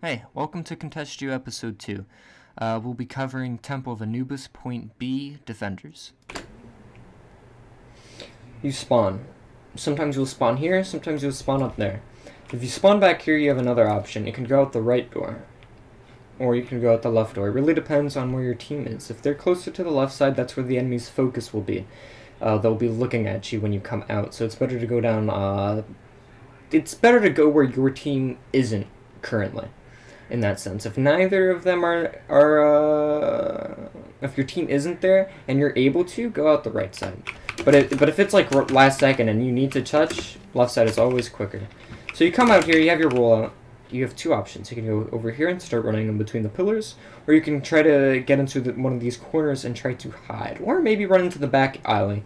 Hey, welcome to Contestio Episode 2. We'll be covering Temple of Anubis Point B Defenders. You spawn. Sometimes you'll spawn here, sometimes you'll spawn up there. If you spawn back here, you have another option. You can go out the right door, or you can go out the left door. It really depends on where your team is. If they're closer to the left side, that's where the enemy's focus will be. They'll be looking at you when you come out, so it's better to go down, it's better to go where your team isn't currently. In that sense, if neither of them if your team isn't there and you're able to, go out the right side. But if it's like last second and you need to touch, left side is always quicker. So you come out here, you have your rollout. You have two options. You can go over here and start running in between the pillars, or you can try to get into one of these corners and try to hide, or maybe run into the back alley.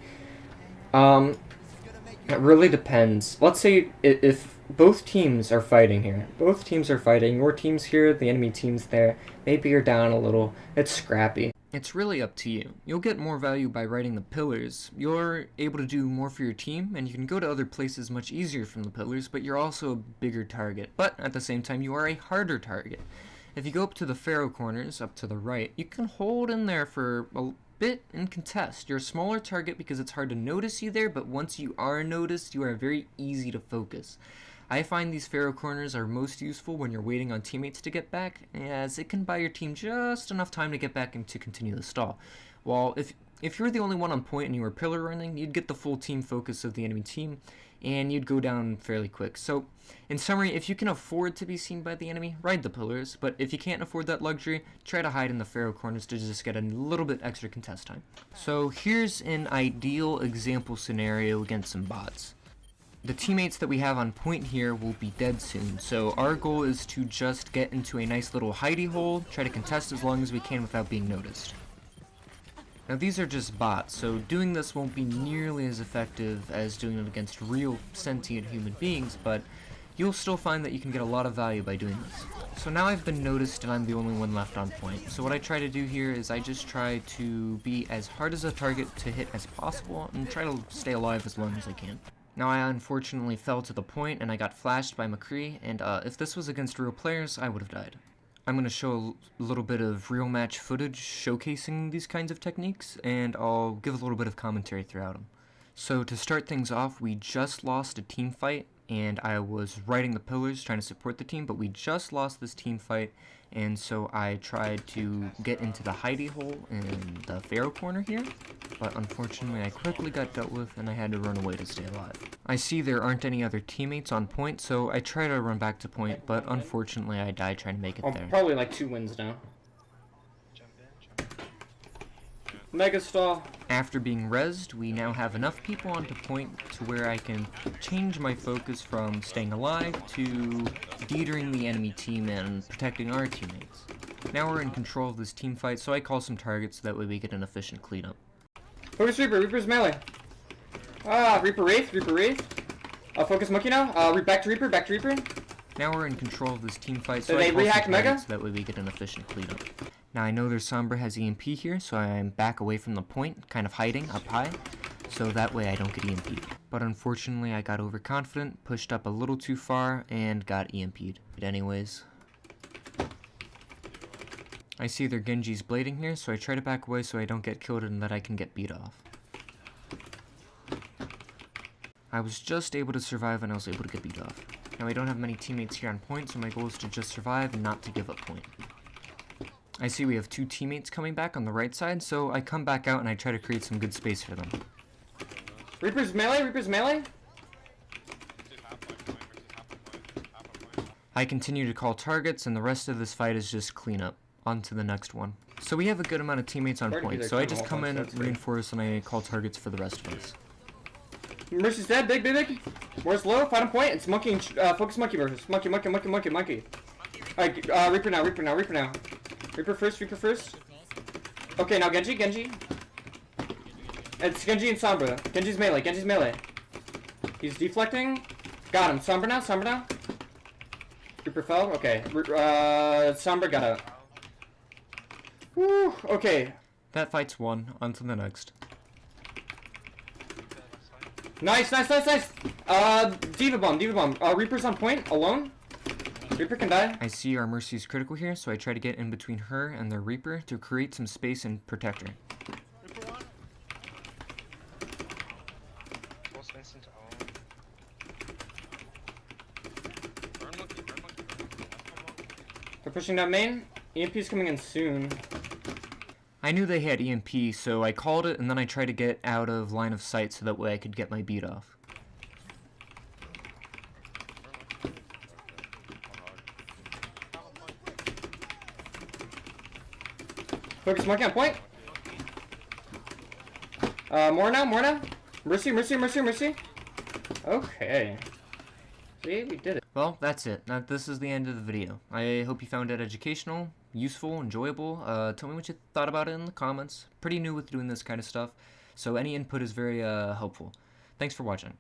It really depends. Let's say if both teams are fighting here. Both teams are fighting. Your team's here, the enemy team's there. Maybe you're down a little. It's scrappy. It's really up to you. You'll get more value by riding the pillars. You're able to do more for your team, and you can go to other places much easier from the pillars, but you're also a bigger target. But at the same time, you are a harder target. If you go up to the Pharaoh corners, up to the right, you can hold in there for a bit and contest. You're a smaller target because it's hard to notice you there, but once you are noticed, you are very easy to focus. I find these Pharaoh corners are most useful when you're waiting on teammates to get back, as it can buy your team just enough time to get back and to continue the stall. While if you're the only one on point and you were pillar running, you'd get the full team focus of the enemy team, and you'd go down fairly quick. So, in summary, if you can afford to be seen by the enemy, ride the pillars, but if you can't afford that luxury, try to hide in the Pharaoh corners to just get a little bit extra contest time. So here's an ideal example scenario against some bots. The teammates that we have on point here will be dead soon, so our goal is to just get into a nice little hidey hole, try to contest as long as we can without being noticed. Now these are just bots, so doing this won't be nearly as effective as doing it against real sentient human beings, but you'll still find that you can get a lot of value by doing this. So now I've been noticed and I'm the only one left on point, so what I try to do here is I just try to be as hard as a target to hit as possible and try to stay alive as long as I can. Now I unfortunately fell to the point and I got flashed by McCree, and if this was against real players, I would have died. I'm going to show a little bit of real match footage showcasing these kinds of techniques, and I'll give a little bit of commentary throughout them. So to start things off, we just lost a team fight, and I was riding the pillars trying to support the team, but we just lost this team fight, and so I tried to get into the hidey hole in the Pharaoh corner here, but unfortunately I quickly got dealt with and I had to run away to stay alive. I see there aren't any other teammates on point, so I try to run back to point, but unfortunately I died trying to make it there. Probably like 2 wins now. Mega stall. After being rezzed, we now have enough people onto point to where I can change my focus from staying alive to detering the enemy team and protecting our teammates. Now we're in control of this team fight, so I call some targets so that way we get an efficient cleanup. Focus Reaper, Reaper's melee. Reaper Wraith, Reaper Wraith. Focus Monkey now. Back to Reaper, back to Reaper. Now we're in control of this team fight, So I they call rehacked some Mega? targets so that way we get an efficient cleanup. Now I know their Sombra has EMP here, so I'm back away from the point, kind of hiding up high, so that way I don't get EMP'd. But unfortunately I got overconfident, pushed up a little too far, and got EMP'd. But anyways, I see their Genji's blading here, so I try to back away so I don't get killed and that I can get beat off. I was just able to survive and I was able to get beat off. Now I don't have many teammates here on point, so my goal is to just survive and not to give up point. I see we have 2 teammates coming back on the right side, so I come back out and I try to create some good space for them. Reaper's melee, Reaper's melee. I continue to call targets, and the rest of this fight is just cleanup. On to the next one. So we have a good amount of teammates on point, so I just come in, reinforce, and I call targets for the rest of us. Mercy's dead, big. Where's low? Fight on point. It's monkey and focus monkey versus monkey. Alright, Reaper now. Reaper first. Okay, now Genji. It's Genji and Sombra. Genji's melee. He's deflecting. Got him. Sombra now. Reaper fell. Okay. Sombra got out. Woo. Okay. That fight's won. On to the next. Nice. D.Va bomb. Reaper's on point, alone. Reaper can die. I see our Mercy's critical here, so I try to get in between her and the Reaper to create some space and protect her. Reaper one. Close Vincent own. Burn monkey, burn monkey, burn monkey. They're pushing down main. EMP's coming in soon. I knew they had EMP, so I called it and then I tried to get out of line of sight so that way I could get my beat off. Focus monkey on point. More now. Mercy. Okay. See, we did it. Well, that's it. Now, this is the end of the video. I hope you found it educational, useful, enjoyable. Tell me what you thought about it in the comments. Pretty new with doing this kind of stuff, so any input is very helpful. Thanks for watching.